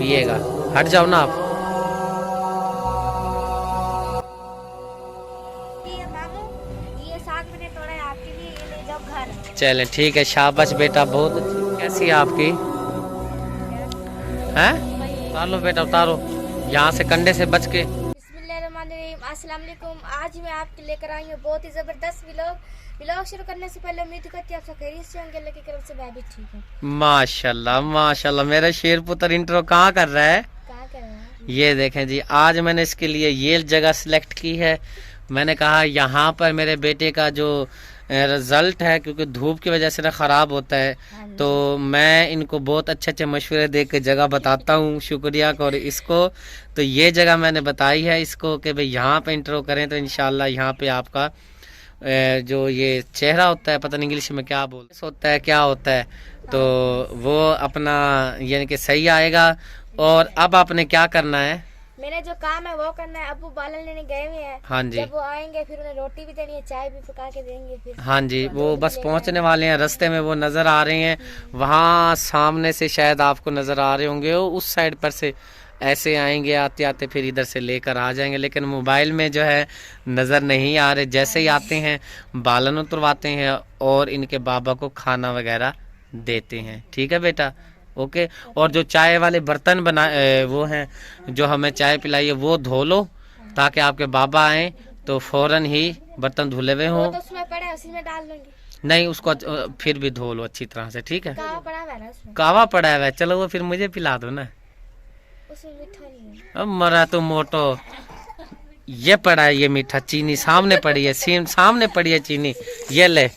पिएगा। हट जाओ ना आप। ये मामू, ये साग मैंने तोड़ा है आपके लिए, ये ले जाओ घर। चलें ठीक है, शाबाश बेटा, बहुत अच्छी। कैसी है आपकी? हैं? उतार लो बेटा, उतारो यहाँ से, कंधे से बच के। बिस्मिल्लाहिर्रहमानिर्रहीम, अस्सलाम वालेकुम। आज मैं आपके लेकर आई हूँ बहुत ही ज़बरदस्त व्लॉग शुरू करने से पहले उम्मीद करती हूँ आप सब खैरियत से होंगे। अल्लाह की करम से मैं भी ठीक हूँ। माशाल्लाह माशाल्लाह, मेरा शेर पुत्र इंट्रो कहाँ कर रहा है। क्या कर रहे हैं? ये देखें जी, आज मैंने इसके लिए ये जगह सिलेक्ट की है। मैंने कहा यहाँ पर मेरे बेटे का जो रिजल्ट है, क्योंकि धूप की वजह से ना ख़राब होता है, तो मैं इनको बहुत अच्छे अच्छे मशवरे दे के जगह बताता हूँ शुक्रिया और इसको। तो ये जगह मैंने बताई है इसको कि भाई यहाँ पे इंट्रो करें, तो इंशाल्लाह यहाँ पे आपका जो ये चेहरा होता है, पता नहीं इंग्लिश में क्या बोलते होता है, क्या होता है, तो वो अपना यानी कि सही आएगा। और अब आपने क्या करना है? मैंने जो काम है वो करना है। अबू बालन लेने गए हुए हैं। हाँ जी, जब वो आएंगे फिर उन्हें रोटी भी देनी है, चाय भी पका के देंगे फिर। हाँ जी, वो बस पहुंचने वाले हैं, रास्ते में वो नज़र आ रहे हैं। वहाँ सामने से शायद आपको नज़र आ रहे होंगे, वो उस साइड पर से ऐसे आएंगे, आते आते फिर इधर से लेकर आ जाएंगे, लेकिन मोबाइल में जो है नज़र नहीं आ रहे। जैसे ही आते हैं बालन उतरवाते हैं और इनके बाबा को खाना वगैरह देते हैं। ठीक है बेटा, ओके। और जो चाय वाले बर्तन वो हैं जो हमें चाय पिलाइए, वो धो लो ताकि आपके बाबा आए तो फौरन ही बर्तन धुले हुए हों। तो उसमें पड़ा है, उसी में डाल दूंगी। नहीं, उसको फिर भी धो लो अच्छी तरह से, ठीक है। कावा पड़ा हुआ है ना उसमें? कावा पड़ा है, चलो वो फिर मुझे पिला दो ना। उसमें मीठा नहीं है। अब मरा तो मोटो, ये पड़ा है, ये मीठा चीनी सामने पड़ी है, सीम सामने पड़ी है चीनी, ये ले,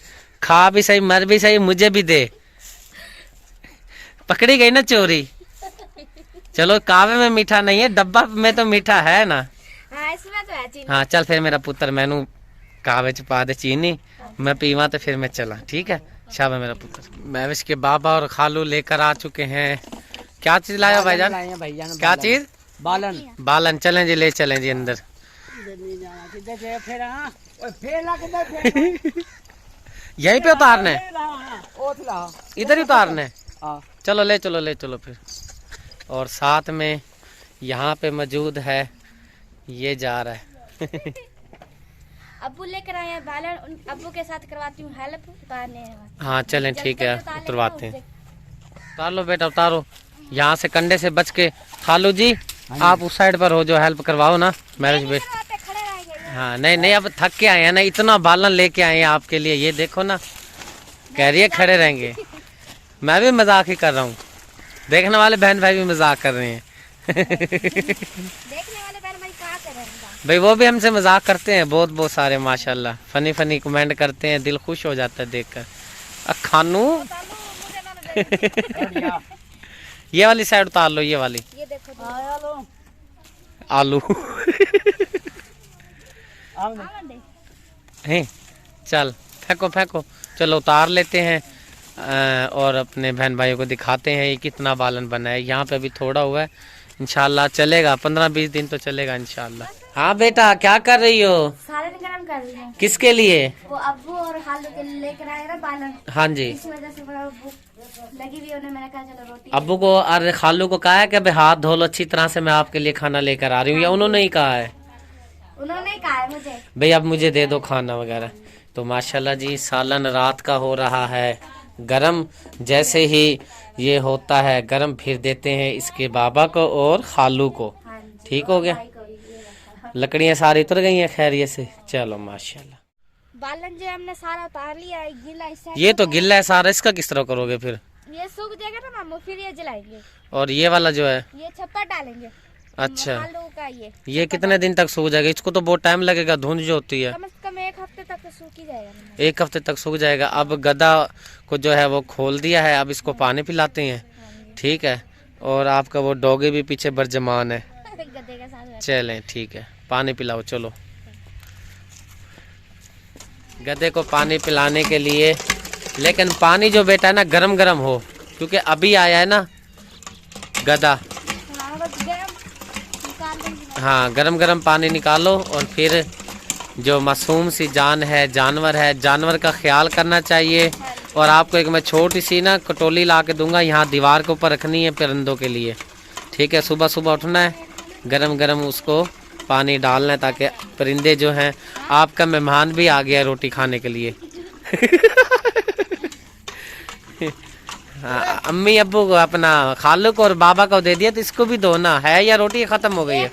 खा भी सही, मर भी सही, मुझे भी दे। पकड़ी गई ना चोरी। चलो, कावे में मीठा नहीं है, डब्बा में तो मीठा है ना। हाँ, इसमें तो है चीनी। हाँ चल फिर मेरा पुत्र, मैनू कावे च पा दे चीनी, मैं पीवा तो फिर मैं चला, ठीक है। शाबाश मेरा पुत्र। महविश के बाबा और खालू लेकर आ चुके हैं। क्या चीज लाया भाईजान? क्या चीज? बालन। बालन, चलें जी, ले चलें जी अंदर। यहीं पे उतारना है, इधर ही उतारना है। चलो ले चलो, ले चलो फिर। और साथ में यहाँ पे मौजूद है, ये जा रहा है। अब्बू लेकर आए हैं बालन, अब्बू के साथ करवाती हूँ हेल्प उतारने में। हाँ चलें ठीक है, उतरवाते हैं। उतार लो बेटा, उतारो यहाँ से, कंधे से बच के। खालू जी आप उस साइड पर हो, जो हेल्प करवाओ ना मैरिज पे। हाँ नहीं नहीं, अब थक के आए हैं ना, इतना बालन लेके आए हैं आपके लिए, ये देखो ना, कह रही है खड़े रहेंगे। मैं भी मजाक ही कर रहा हूँ, देखने वाले बहन भाई भी मजाक कर रहे हैं। देखने वाले बहन भाई क्या कर रहे हैं? भाई वो भी हमसे मजाक करते हैं, बहुत बहुत सारे माशाल्लाह, फनी फनी कमेंट करते हैं, दिल खुश हो जाता है देखकर। खानू ये वाली साइड उतार लो, ये वाली। ये देखो आलू हैं, चल फेंको फेंको, चलो उतार लेते हैं। और अपने बहन भाइयों को दिखाते हैं ये कितना बालन बना है। यहाँ पे अभी थोड़ा हुआ है, इंशाल्लाह चलेगा, 15-20 दिन तो चलेगा इंशाल्लाह। हाँ बेटा, क्या कर रही हो? सालन गरम कर रही है। किसके लिए? वो अब्बू और खालू के लिए लेकर आए ना बालन, हाँ जी, इस वजह से बड़ा भूख लगी हुई है उन्हें। मैंने कहा चलो रोटी। अब्बू को और खालू को कहा है कि भाई हाथ धो लो अच्छी तरह से, मैं आपके लिए खाना लेकर आ रही हूँ, या उन्होंने ही कहा है? उन्होंने ही कहा है मुझे, भाई अब मुझे दे दो खाना वगैरह। तो माशाल्लाह जी, सालन रात का हो रहा है गरम। जैसे ही ये होता है गरम, फिर देते हैं इसके बाबा को और खालू को। हाँ जी, ठीक हो गया, लकड़ियाँ सारी उतर गई हैं खैरियत से। चलो माशाल्लाह। बालन जो हमने सारा उतार लिया है, गीला इस साइड ये तो गिल्ला है सारा, इसका किस तरह करोगे फिर? ये सूख जाएगा ना मामू, फिर ये जलाएंगे। और ये वाला जो है, ये छप्पर डालेंगे। अच्छा, आलू का ये कितने दिन तक सूख जाएगा? इसको तो बहुत टाइम लगेगा, धुंध जो होती है। कम से कम 1 हफ्ते तक तो सूख ही जाएगा। 1 हफ्ते तक सूख जाएगा। अब गदा को जो है वो खोल दिया है, अब इसको पानी पिलाते हैं, ठीक है। और आपका वो डॉगी भी पीछे बरजमान है। गद्दे के साथ चलें ठीक है, पानी पिलाओ चलो। गधे को पानी पिलाने के लिए, लेकिन पानी जो बेटा है ना गरम गरम हो, क्योंकि अभी आया है ना गधा। हाँ गरम गरम पानी निकालो, और फिर जो मासूम सी जान है, जानवर है, जानवर का ख्याल करना चाहिए। और आपको एक मैं छोटी सी ना कटोली ला के दूंगा, यहाँ दीवार के ऊपर रखनी है परिंदों के लिए, ठीक है, सुबह सुबह उठना है, गरम गरम उसको पानी डालना है ताकि परिंदे जो हैं, आपका मेहमान भी आ गया रोटी खाने के लिए। हाँ, अम्मी अब्बू को अपना खालू को और बाबा को दे दिया, तो इसको भी दो ना, है या रोटी खत्म हो गई है?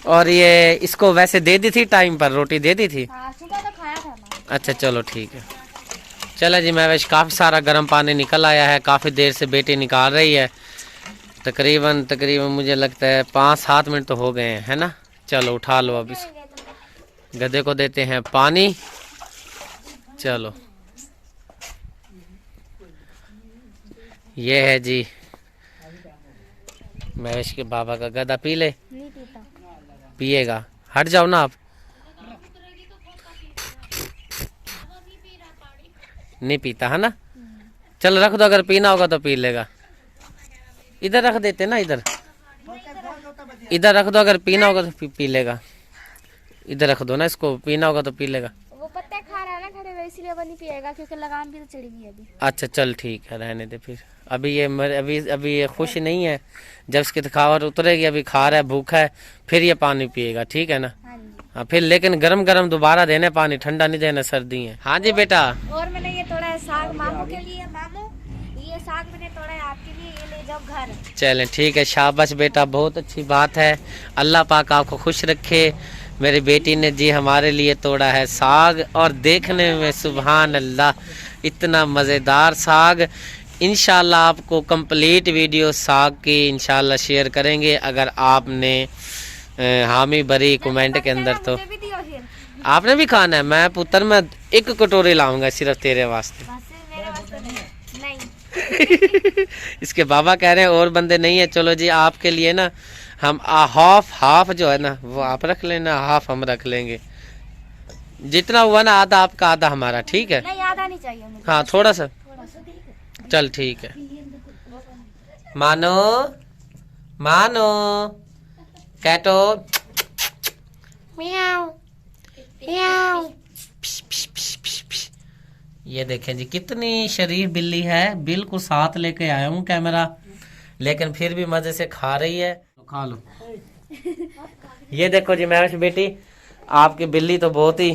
और ये इसको वैसे दे दी थी, टाइम पर रोटी दे दी थी। सुबह तो खाया था ना। अच्छा चलो ठीक है। चलो जी महवेश, काफ़ी सारा गर्म पानी निकल आया है, काफ़ी देर से बेटी निकाल रही है, तकरीबन मुझे लगता है 5-7 मिनट तो हो गए हैं, है ना। चलो उठा लो, अब इस गधे को देते हैं पानी। चलो ये है जी महवेश के बाबा का गधा, पी ले। नहीं पीता। पिएगा, हट जाओ ना आप। नहीं पीता है ना, चल रख दो, अगर पीना होगा तो पी लेगा। इधर रख देते ना, इधर रख दो, अगर पीना होगा तो पी लेगा। इधर रख दो ना, इसको पीना होगा तो पी लेगा। वो पत्ते खा रहा है ना खड़े हुए, इसलिए वो नहीं पिएगा, क्योंकि लगाम भी तो चढ़ी हुई है अभी। अच्छा चल ठीक है, रहने दे फिर। अभी ये अभी ये खुश नहीं है, जब इसकी थकावट उतरेगी, अभी खा रहा है, भूखा है, फिर ये पानी पिएगा, ठीक है ना। हाँ जी। हाँ फिर, लेकिन गरम गरम दोबारा देने पानी, ठंडा नहीं देना, सर्दी है। हाँ जी बेटा। और मैंने ये तोड़ा है साग मामू के लिए। मामू ये साग मैंने तोड़ा है आपके लिए, ये ले जाओ घर। चलें ठीक है, शाबाश बेटा, बहुत अच्छी बात है। अल्लाह पाक आपको खुश रखे। मेरी बेटी ने जी हमारे लिए तोड़ा है साग, और देखने में सुभान अल्लाह इतना मज़ेदार साग। इंशाल्लाह आपको कंप्लीट वीडियो साग की इंशाल्लाह शेयर करेंगे, अगर आपने हामी भरी कमेंट के अंदर। तो मुझे भी दियो फिर। आपने भी खाना है? मैं पुत्र, मैं 1 कटोरी लाऊंगा सिर्फ तेरे वास्ते। बस मेरे वास्ते नहीं। इसके बाबा कह रहे हैं और बंदे नहीं है। चलो जी, आपके लिए ना हम हाफ जो है ना वो आप रख लेना, हाफ हम रख लेंगे। जितना हुआ ना, आधा आपका आधा हमारा, ठीक है। नहीं आधा नहीं चाहिए मुझे। हाँ थोड़ा सा, थोड़ा सा। चल ठीक है। मानो मानो कैटो म्याऊ म्याऊ। ये देखें जी कितनी शरीफ बिल्ली है, बिल्कुल साथ लेके आया हूँ कैमरा, लेकिन फिर भी मजे से खा रही है। खा लो। ये देखो जी महवेश बेटी, आपकी बिल्ली तो बहुत ही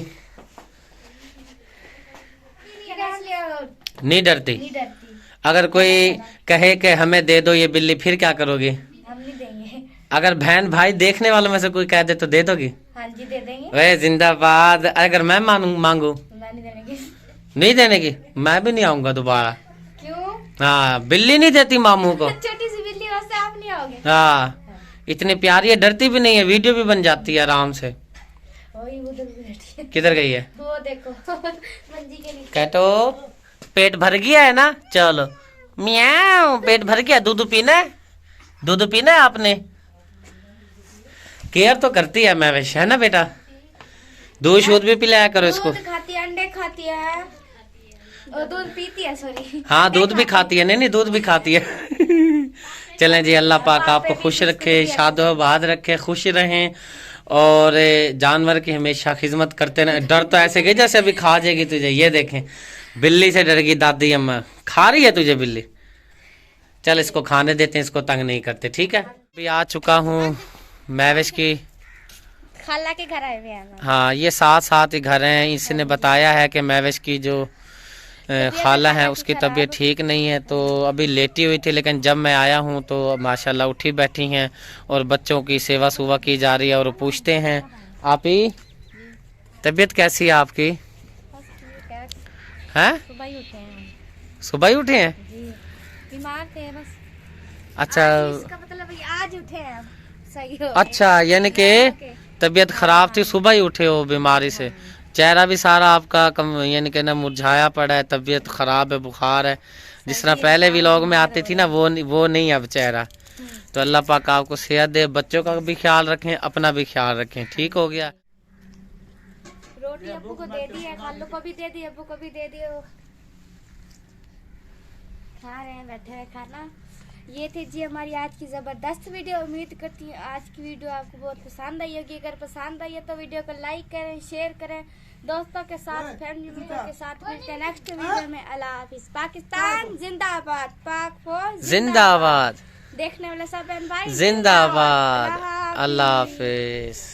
नहीं डरती। नहीं डरती। अगर कोई कहे कि हमें दे दो ये बिल्ली, फिर क्या करोगी? हम नहीं देंगे। अगर बहन भाई देखने वालों में से कोई कह दे तो दे दोगी? हाँ जी दे देंगे। वे जिंदाबाद। अगर मैं मांगू? मैं नहीं देने की। नहीं देने की? मैं भी नहीं आऊंगा दोबारा। क्यों? हाँ, बिल्ली नहीं देती मामू को। छोटी सी बिल्ली वास्ते आप नहीं आओगे? हाँ, इतनी प्यारी है, डरती भी नहीं है, वीडियो भी बन जाती है आराम से। वही उधर भी बैठी है। किधर गई है? वो देखो मंजी के नीचे। कैटो पेट भर गया है ना? चलो म्याऊ, पेट भर गया। दूध पीना है? दूध पीना है आपने? केयर तो करती है महवेश, है ना बेटा? दूध शूध भी पिलाया करो इसको। दूध खाती है, अंडे खाती है, और दूध पीती है, सॉरी। हाँ दूध भी खाती है, नहीं दूध भी खाती है। चलें जी, अल्लाह पाक आपको खुश रखे, शादोबाद रखे, खुश रहें, और जानवर की हमेशा खिदमत करते रहें। डर तो ऐसे गई जैसे अभी खा जाएगी तुझे। ये देखें, बिल्ली से डर गई दादी अम्मा, खा रही है तुझे बिल्ली। चल इसको खाने देते हैं, इसको तंग नहीं करते, ठीक है। अभी आ चुका हूँ महवेश की खाला के घर आए हुए हैं। हाँ, ये साथ ही घर हैं। इसने बताया है कि महवेश की जो खाला है उसकी तबीयत ठीक नहीं है, तो अभी लेटी हुई थी, लेकिन जब मैं आया हूँ तो माशाल्लाह उठी बैठी हैं, और बच्चों की सेवा सुवा की जा रही है। और पूछते हैं, आप ही तबीयत कैसी है आपकी? हैं? सुबह ही उठे हैं। सुबह ही उठे हैं? जी, बीमार थे बस। अच्छा, इसका मतलब आज उठे हैं, सही हो। अच्छा, यानी कि तबीयत खराब थी, सुबह ही उठे हो बीमारी से। चेहरा भी सारा आपका कम यानी कि ना मुरझाया पड़ा है, तबीयत खराब है, बुखार है। जिस तरह पहले व्लॉग में आती थी ना, वो नहीं अब चेहरा। तो अल्लाह पाक आपको सेहत दे, बच्चों का भी ख्याल रखें, अपना भी ख्याल रखें, ठीक हो गया। रोटी अब्बू को दे दी है, खालू को भी दे दी, अब्बू को भी दे दी। खा रहे हैं, बैठे हुए खाना। ये थी जी हमारी आज की ज़बरदस्त वीडियो। उम्मीद करती हूँ आज की वीडियो आपको बहुत पसंद आई होगी। अगर पसंद आई है तो वीडियो को लाइक करें, शेयर करें, दोस्तों के साथ, फैमिली मेंबर के साथ। मिलते हैं नेक्स्ट वीडियो में। अल्लाह हाफिज। पाकिस्तान जिंदाबाद, पाक फौज जिंदाबाद, देखने वाले सब बहन भाई जिंदाबाद। अल्लाह हाफिज।